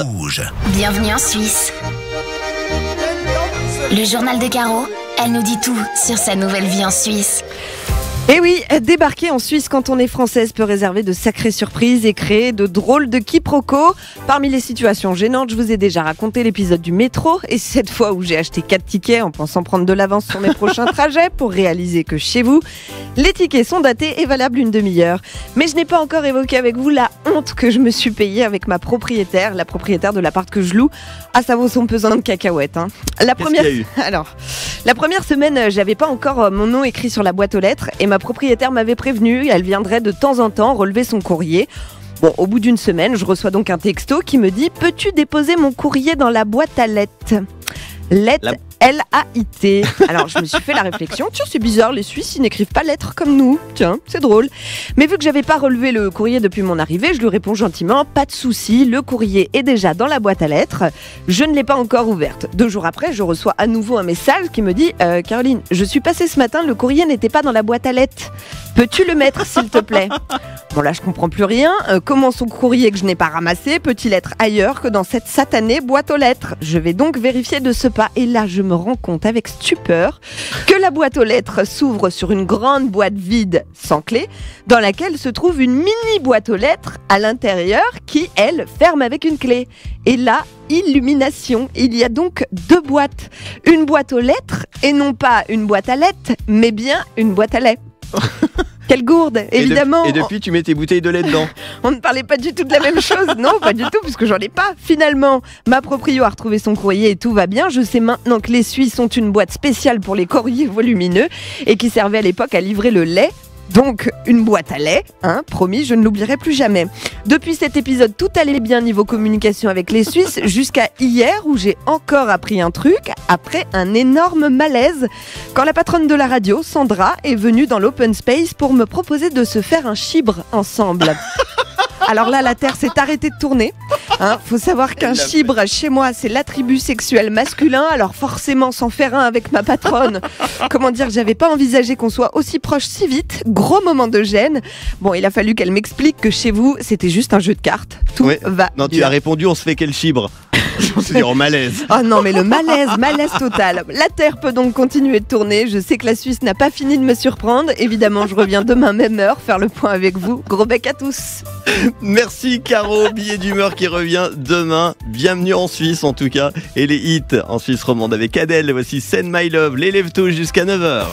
Rouge. Bienvenue en Suisse. Le journal de Caro, elle nous dit tout sur sa nouvelle vie en Suisse. Et oui, débarquer en Suisse quand on est française peut réserver de sacrées surprises et créer de drôles de quiproquos. Parmi les situations gênantes, je vous ai déjà raconté l'épisode du métro et cette fois où j'ai acheté 4 tickets en pensant prendre de l'avance sur mes prochains trajets pour réaliser que chez vous, les tickets sont datés et valables une demi-heure. Mais je n'ai pas encore évoqué avec vous la honte que je me suis payée avec ma propriétaire, la propriétaire de l'appart que je loue. Ah, ça vaut son pesant de cacahuètes. Hein. Qu'est-ce qu'il y a eu ? Alors, la première semaine, j'avais pas encore mon nom écrit sur la boîte aux lettres et ma propriétaire m'avait prévenu, elle viendrait de temps en temps relever son courrier. Bon, au bout d'une semaine, je reçois donc un texto qui me dit « Peux-tu déposer mon courrier dans la boîte à lettres ?» Lettres, L-A-I-T. Alors, je me suis fait la réflexion, tiens, c'est bizarre, les Suisses, ils n'écrivent pas lettres comme nous. Tiens, c'est drôle. Mais vu que j'avais pas relevé le courrier depuis mon arrivée, je lui réponds gentiment, pas de souci, le courrier est déjà dans la boîte à lettres. Je ne l'ai pas encore ouverte. 2 jours après, je reçois à nouveau un message qui me dit, Caroline, je suis passée ce matin, le courrier n'était pas dans la boîte à lettres. Peux-tu le mettre, s'il te plaît ? Bon, là, je comprends plus rien. Comment son courrier que je n'ai pas ramassé peut-il être ailleurs que dans cette satanée boîte aux lettres ? Je vais donc vérifier de ce pas. Et là, je me rends compte avec stupeur que la boîte aux lettres s'ouvre sur une grande boîte vide sans clé, dans laquelle se trouve une mini boîte aux lettres à l'intérieur qui, elle, ferme avec une clé. Et là, illumination. Il y a donc 2 boîtes. Une boîte aux lettres et non pas une boîte à lettres, mais bien une boîte à lait. Quelle gourde, évidemment. Et depuis, tu mets tes bouteilles de lait dedans. On ne parlait pas du tout de la même chose. Non, pas du tout, puisque j'en ai pas. Finalement, ma proprio a retrouvé son courrier et tout va bien. Je sais maintenant que les Suisses ont une boîte spéciale pour les courriers volumineux et qui servait à l'époque à livrer le lait. Donc, une boîte à lait, hein, promis, je ne l'oublierai plus jamais. Depuis cet épisode, tout allait bien niveau communication avec les Suisses, jusqu'à hier où j'ai encore appris un truc, après un énorme malaise, quand la patronne de la radio, Sandra, est venue dans l'open space pour me proposer de se faire un chibre ensemble. Alors là, la Terre s'est arrêtée de tourner. Faut savoir qu'un chibre, chez moi, c'est l'attribut sexuel masculin. Alors forcément, s'en faire un avec ma patronne. Comment dire, j'avais pas envisagé qu'on soit aussi proche si vite. Gros moment de gêne. Bon, il a fallu qu'elle m'explique que chez vous, c'était juste un jeu de cartes. Tout va Non, bien. tu as répondu, on se fait quel chibre ? C'est en malaise. Oh non, mais le malaise total. La Terre peut donc continuer de tourner. Je sais que la Suisse n'a pas fini de me surprendre. Évidemment, je reviens demain même heure faire le point avec vous. Gros bec à tous. Merci Caro, billet d'humeur qui revient demain. Bienvenue en Suisse en tout cas. Et les hits en Suisse romande avec Adèle. Voici Send My Love, l'élève tôt jusqu'à 9h.